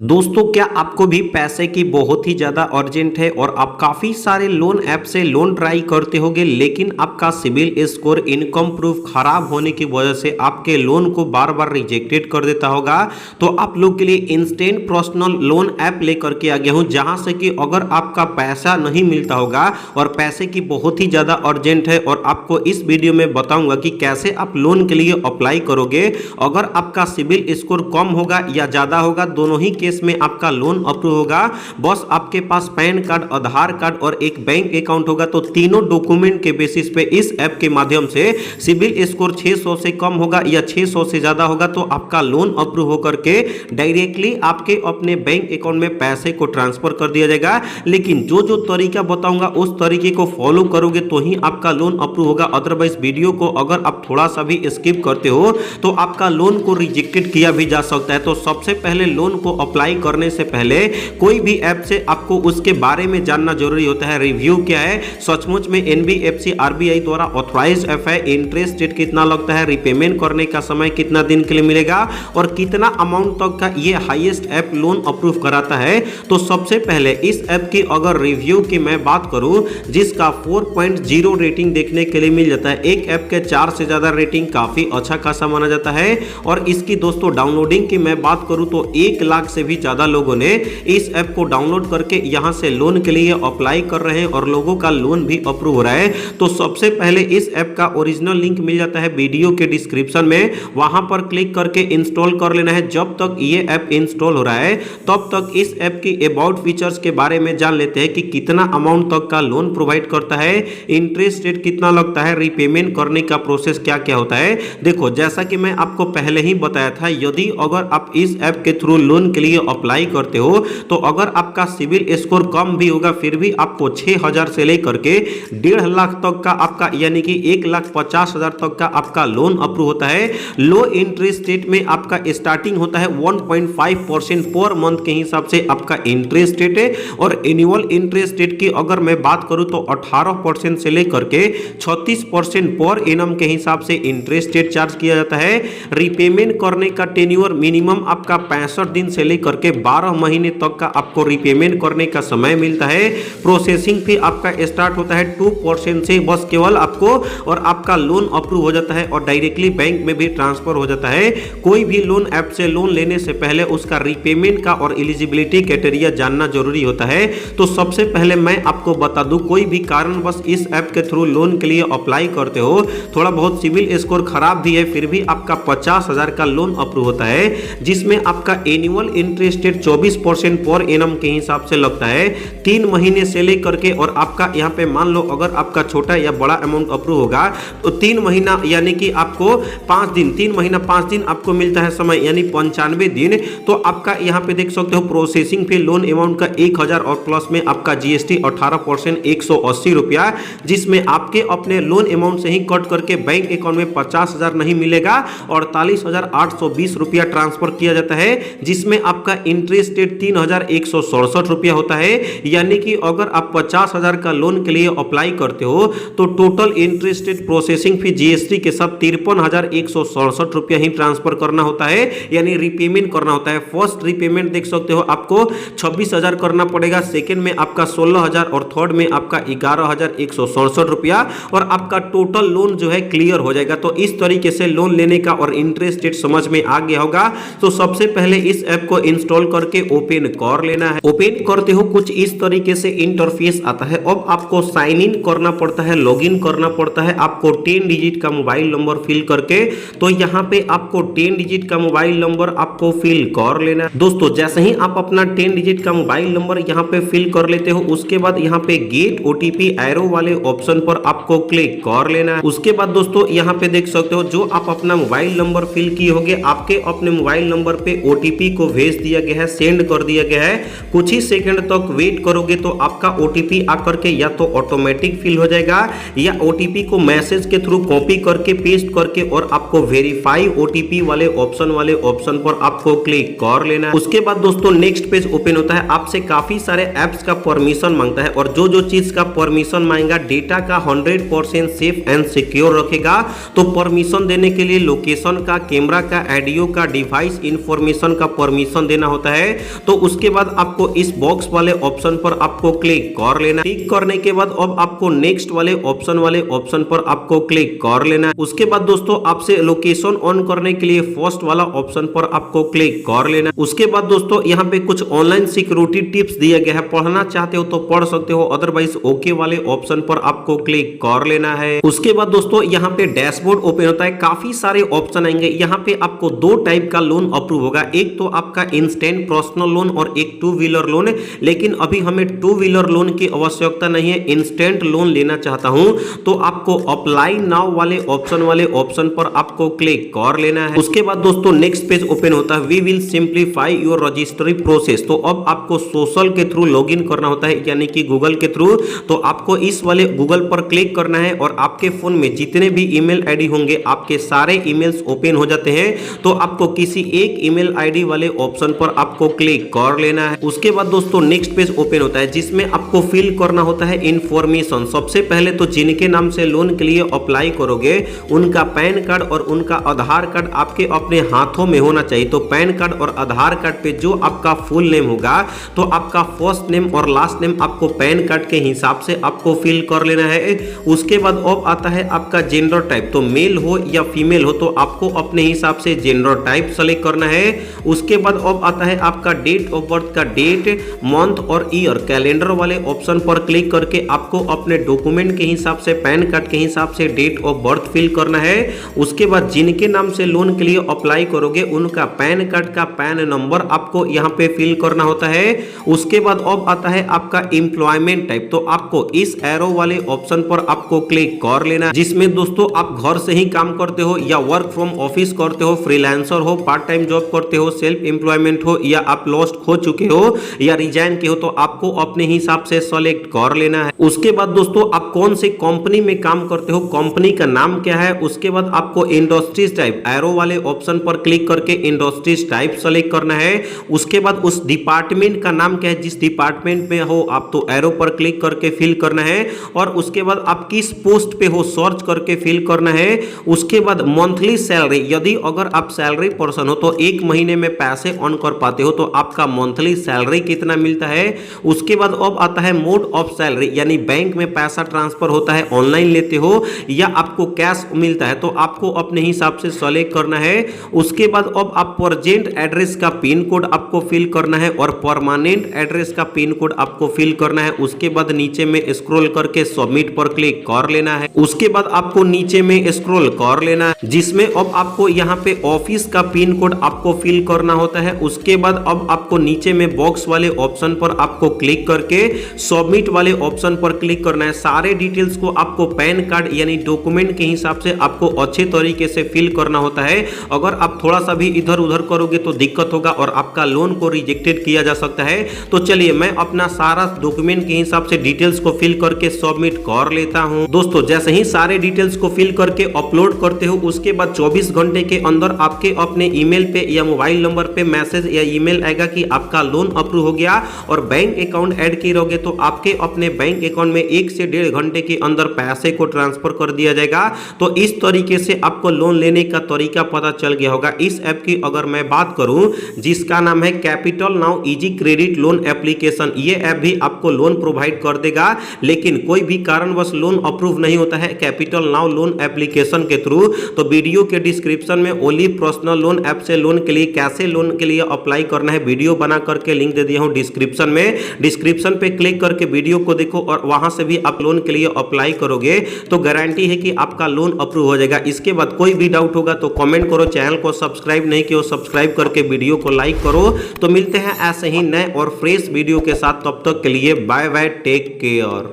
दोस्तों, क्या आपको भी पैसे की बहुत ही ज़्यादा अर्जेंट है और आप काफ़ी सारे लोन ऐप से लोन ट्राई करते होगे, लेकिन आपका सिबिल स्कोर, इनकम प्रूफ खराब होने की वजह से आपके लोन को बार बार रिजेक्टेड कर देता होगा। तो आप लोग के लिए इंस्टेंट पर्सनल लोन ऐप लेकर के आ गया हूं, जहां से कि अगर आपका पैसा नहीं मिलता होगा और पैसे की बहुत ही ज़्यादा अर्जेंट है, और आपको इस वीडियो में बताऊंगा कि कैसे आप लोन के लिए अप्लाई करोगे। अगर आपका सिबिल स्कोर कम होगा या ज़्यादा होगा, दोनों ही में आपका लोन अप्रूव होगा। बस आपके पास पैन कार्ड, आधार कार्ड और एक बैंक अकाउंट होगा, तो तीनों डॉक्यूमेंट के बेसिस पे इस ऐप के माध्यम से सिबिल स्कोर 600 से कम होगा या 600 से ज्यादा होगा तो आपका लोन अप्रूव होकर के डायरेक्टली आपके अपने बैंक अकाउंट में पैसे को ट्रांसफर कर दिया जाएगा। लेकिन जो जो तरीका बताऊंगा उस तरीके को फॉलो करोगे तो ही आपका लोन अप्रूव होगा। अदरवाइज वीडियो को अगर आप थोड़ा सा भी स्किप करते हो तो आपका लोन को रिजेक्टेड किया भी जा सकता है। तो सबसे पहले लोन को अप्लाई करने से पहले कोई भी ऐप से आपको उसके बारे में जानना जरूरी होता है। रिव्यू क्या है, सचमुच में एनबीएफसी आरबीआई द्वारा ऑथराइज्ड ऐप है, इंटरेस्ट रेट कितना लगता है, रीपेमेंट करने का समय कितना दिन के लिए मिलेगा और कितना अमाउंट तक का ये हाईएस्ट ऐप लोन अप्रूव कराता है। तो सबसे पहले इस ऐप की अगर रिव्यू की मैं बात करूं, जिसका 4.0 रेटिंग देखने के लिए मिल जाता है। एक ऐप के 4 से ज्यादा रेटिंग काफी अच्छा खासा माना जाता है। और इसकी दोस्तों डाउनलोडिंग की मैं बात करूं तो 1 लाख से भी ज्यादा लोगों ने इस ऐप को डाउनलोड करके यहां से लोन के लिए अप्लाई कर रहे हैं और लोगों का लोन भी अप्रूव हो रहा है। तो सबसे पहले इस ऐप का ओरिजिनल लिंक मिल जाता है वीडियो के डिस्क्रिप्शन में, वहां पर क्लिक करके इंस्टॉल कर लेना है। जब तक ये ऐप इंस्टॉल हो रहा है तब तक इस ऐप की अबाउट फीचर्स के बारे में जान लेते हैं कि कितना अमाउंट तक का लोन प्रोवाइड करता है, इंटरेस्ट रेट कितना लगता है, रीपेमेंट करने का प्रोसेस क्या क्या होता है। देखो, जैसा कि मैं आपको पहले ही बताया था, यदि अगर आप इस ऐप के थ्रू लोन के लिए अप्लाई करते हो तो अगर आपका सिबिल स्कोर कम भी होगा फिर भी आपको 6000 से लेकर के 1.5 लाख तक का आपका, यानी कि 1,50,000 तक का आपका लोन अप्रूव होता है। लो इंटरेस्ट रेट में आपका स्टार्टिंग होता है 1.5% पर मंथ के हिसाब से आपका इंटरेस्ट रेट है। और एनुअल इंटरेस्ट रेट की अगर मैं बात करूं तो 18% से लेकर के 36% पर एनम के हिसाब से इंटरेस्ट रेट चार्ज किया जाता है। रीपेमेंट करने का टेन्योर मिनिमम आपका 65 दिन से लेकर के 12 महीने तक का आपको रीपेमेंट करने का समय मिलता है। प्रोसेसिंग फी आपका स्टार्ट होता है 2% से, बस केवल आपको, और आपका लोन अप्रूव हो जाता है और डायरेक्टली बैंक में भी ट्रांसफर हो जाता है। कोई भी लोन ऐप से लोन लेने से पहले उसका रीपेमेंट का और एलिजिबिलिटी क्राइटेरिया जानना जरूरी होता है। तो सबसे पहले मैं आपको बता दूं, कोई भी कारण बस इस ऐप के थ्रू लोन के लिए अप्लाई करते हो, थोड़ा बहुत सिबिल स्कोर खराब भी है, फिर भी आपका 50,000 का लोन अप्रूव होता है, जिसमें आपका annual interest rate 24% per annum के हिसाब से लगता है 3 महीने से लेकर के। और आपका यहाँ पे मान लो अगर आपका छोटा या बड़ा अमाउंट अप्रूव होगा तो 3 महीना यानी कि आपको 5 दिन, 3 महीना 5 दिन आपको मिलता है समय, यानी 95 दिन। तो आपका यहाँ पे देख सकते हो प्रोसेसिंग फी लोन अमाउंट का 1000 और प्लस में आपका जीएसटी 18% 180 रुपया, जिसमें आपके अपने लोन अमाउंट से ही कट करके बैंक अकाउंट में 50,000 नहीं मिलेगा, 48,820 रुपया ट्रांसफर किया जाता है, जिसमें आपका इंटरेस्ट रेट 3,167 रुपया होता है। यानी कि अगर आप 50,000 का लोन के लिए अप्लाई करते हो तो total interest rate processing fee GST के साथ 53,167 रुपया ही ट्रांसफर करना होता है, यानी रीपेमेंट करना होता है। फर्स्ट रीपेमेंट देख सकते हो आपको 26,000 करना पड़ेगा, सेकेंड में आपका 16,000 और थर्ड में आपका 11,167 रुपया, और आपका टोटल लोन जो है क्लियर हो जाएगा। तो इस तरीके से लोन लेने का और इंटरेस्ट रेट समझ में आ गया होगा। तो सबसे पहले इस ऐप को इंस्टॉल करके ओपन कर लेना है। ओपन करते हो कुछ इस तरीके से इंटरफेस आता है। अब आपको साइन इन करना पड़ता है, लॉगिन करना पड़ता है आपको 10 डिजिट का मोबाइल नंबर फिल करके। तो यहाँ पे आपको 10 डिजिट का मोबाइल नंबर आपको फिल कर लेना है। दोस्तों, जैसे ही आप अपना 10 डिजिट का मोबाइल नंबर यहाँ पे फिल कर लेते हो, उसके बाद यहाँ पे गेट ओटीपी एरो वाले ऑप्शन पर आपको क्लिक कर लेना है। उसके बाद दोस्तों यहाँ पे देख सकते हो जो आप अपना मोबाइल नंबर फिल किए होंगे, आपके अपने मोबाइल नंबर पे ओटीपी को भेज दिया गया है, सेंड कर दिया गया है। कुछ ही सेकंड तक वेट करोगे तो आपका ओटीपी आकर के या तो ऑटोमेटिक फिल हो जाएगा या ओटीपी को मैसेज के थ्रू कॉपी करके पेस्ट करके और आपको वेरीफाई ओटीपी वाले ऑप्शन पर आपको क्लिक कर लेना है। उसके बाद दोस्तों नेक्स्ट पेज ओपन होता है। आपसे काफी सारे एप्स का परमिशन मांगता है और जो जो चीज का परमिशन मांगेगा डेटा का 100% सेफ एंड सिक्योर रखेगा। तो परमिशन देने के लिए लोकेशन का, कैमरा का, ऑडियो का, डिवाइस इंफॉर्मेशन का परमिशन देना होता है। तो उसके बाद आपको इस बॉक्स वाले ऑप्शन पर आपको क्लिक कर लेना। क्लिक करने के बाद अब आपको नेक्स्ट वाले ऑप्शन पर आपको क्लिक कर लेना। उसके बाद दोस्तों आपसे लोकेशन ऑन करने के लिए फर्स्ट वाला ऑप्शन पर आपको क्लिक कर लेना। उसके बाद दोस्तों यहाँ पे कुछ ऑनलाइन सिक्योरिटी टिप्स दिया गया है, पढ़ना चाहते हो तो पढ़ सकते हो, अदरवाइज ओके वाले ऑप्शन पर आपको क्लिक कर लेना है। उसके बाद दोस्तों यहाँ पे डैशबोर्ड ओपन होता है, काफी सारे ऑप्शन आएंगे। यहाँ पे आपको दो टाइप का लोन अप्रूव होगा, एक तो आपका इंस्टेंट पर्सनल लोन और एक टू व्हीलर लोन। लेकिन अभी हमें टू व्हीलर लोन की आवश्यकता नहीं है, इंस्टेंट लोन लेना चाहता हूं तो आपको अप्लाई नाउ वाले ऑप्शन पर आपको क्लिक कर लेना है। उसके बाद दोस्तों नेक्स्ट पेज ओपन होता है, we will simplify your registry process. तो अब आपको सोशल के थ्रू लॉगिन करना होता है, यानी कि गूगल के थ्रू। तो आपको इस वाले गूगल पर क्लिक करना है और आपके फोन में जितने भी ईमेल आईडी होंगे आपके सारे ईमेल्स ओपन हो जाते हैं। तो आपको किसी एक ईमेल आईडी वाले ऑप्शन पर आपको क्लिक कर लेना है। उसके बाद दोस्तों नेक्स्ट पेज ओपन होता है जिसमें आपको फिल करना होता है इंफॉर्मेशन। सबसे पहले तो जिनके नाम से लोन के लिए अप्लाई करोगे उनका पैन कार्ड और उनका आधार कार्ड आपके अपने हाथों में होना चाहिए। तो पैन कार्ड और आधार कार्ड पे जो आपका फुल नेम होगा तो आपका फर्स्ट नेम और लास्ट नेम आपको पैन कार्ड के हिसाब से आपको फिल कर लेना है। उसके बाद अब आता है आपका जेंडर टाइप, तो मेल हो या फीमेल हो तो आपको अपने हिसाब से जेंडर टाइप सेलेक्ट करना है। उसके बाद अब आता है आपका डेट ऑफ बर्थ का डेट, मंथ और ईयर, कैलेंडर वाले ऑप्शन पर क्लिक करके आपको अपने डॉक्यूमेंट के हिसाब से पैन कार्ड के हिसाब से डेट ऑफ बर्थ फिल करना है। उसके बाद जिनके नाम से लोन के लिए अप्लाई करोगे उनका पैन कार्ड का पैन नंबर आपको यहाँ पे फिल करना होता है। उसके बाद अब आता है आपका एम्प्लॉयमेंट टाइप, तो आपको इस एरो वाले ऑप्शन पर आपको क्लिक कर लेना है, जिसमें दोस्तों आप घर से ही काम करते हो या वर्क फ्रॉम ऑफिस करते हो, फ्रीलांसर हो, पार्ट टाइम जॉब करते हो, सेल्फ एम्प्लॉयमेंट हो या आप लॉस्ट हो चुके हो या रिजाइन के हो, तो आपको अपने हिसाब से सेलेक्ट कर लेना है। उसके बाद दोस्तों आप कौन सी कंपनी में काम करते हो, कंपनी का नाम क्या है। उसके बाद आपको इंडस्ट्रीज टाइप एरो वाले ऑप्शन पर क्लिक करके इंडस्ट्रीज टाइप सेलेक्ट करना है। उसके बाद उस डिपार्टमेंट का नाम क्या है, जिस डिपार्टमेंट में हो आप तो एरो पर क्लिक करके फिल करना है। और उसके बाद आप किस पोस्ट पे हो सर्च करके फिल करना है। उसके बाद मंथली सैलरी, यदि अगर आप सैलरी पर्सन हो तो एक महीने में पैसे अर्न कर पाते हो तो आपका मंथली सैलरी कितना मिलता है। उसके बाद अब आता है मोड ऑफ सैलरी, यानी बैंक में पैसा ट्रांसफर होता है, ऑनलाइन लेते हो या आपको कैश मिलता है, तो आपको अपने हिसाब से सेलेक्ट करना है। उसके बाद अब आप प्रेजेंट एड्रेस का पिन कोड आपको फिल करना है और परमानेंट एड्रेस का पिन कोड आपको फिल करना है। उसके बाद नीचे में स्क्रॉल करके सबमिट पर क्लिक कर लेना है। उसके बाद आपको नीचे में स्क्रॉल कर लेना है, जिसमें अब आपको यहाँ पे ऑफिस का पिन कोड आपको फिल करना होता है। उसके बाद अब आपको नीचे में बॉक्स वाले ऑप्शन पर आपको क्लिक करके सबमिट वाले ऑप्शन पर क्लिक करना है। सारे डिटेल्स को आपको पैन कार्ड यानी डॉक्यूमेंट के हिसाब से आपको अच्छे तरीके से फिल करना होता है। अगर आप थोड़ा सा भी इधर उधर करोगे तो दिक्कत होगा और आपका लोन को रिजेक्टेड किया जा सकता है। तो चलिए मैं अपना सारा डॉक्यूमेंट के हिसाब से डिटेल्स को फिल करके सबमिट कर लेता हूं। दोस्तों जैसे ही सारे डिटेल्स को फिल करके अपलोड करते हो उसके बाद 24 घंटे के अंदर आपके अपने ईमेल पे या मोबाइल नंबर पे मैसेज या ईमेल आएगा कि आपका लोन अप्रूव हो गया। और बैंक अकाउंट ऐड किए रहोगे तो आपके अपने बैंक अकाउंट में 1 से 1.5 घंटे के अंदर पैसे को ट्रांसफर कर दिया जाएगा। तो इस तरीके से आपको लोन लेने का तरीका पता चल गया होगा। इस ऐप की अगर मैं बात करूं जिसका नाम है capital now easy credit loan application, ये ऐप भी आपको लोन प्रोवाइड कर देगा। लेकिन कोई भी कारणवश लोन अप्रूव नहीं होता है कैपिटल नाउ लोन एप्लीकेशन के थ्रू, तो वीडियो के डिस्क्रिप्शन में ओनली पर्सनल लोन ऐप से लोन के लिए कैसे लोन के लिए अप्लाई करना है वीडियो बना करके लिंक दे दिया हूं डिस्क्रिप्शन में। डिस्क्रिप्शन पे क्लिक करके वीडियो को देखो और वहां से भी आप लोन के लिए अप्लाई करोगे तो गारंटी है कि आपका लोन अप्रूव हो जाएगा। इसके बाद कोई भी डाउट होगा तो कमेंट करो, चैनल को सब्सक्राइब नहीं किया सब्सक्राइब करके वीडियो को लाइक करो। तो मिलते हैं ऐसे ही नए और फ्रेश वीडियो के साथ, तब तक के लिए बाय बाय, टेक केयर।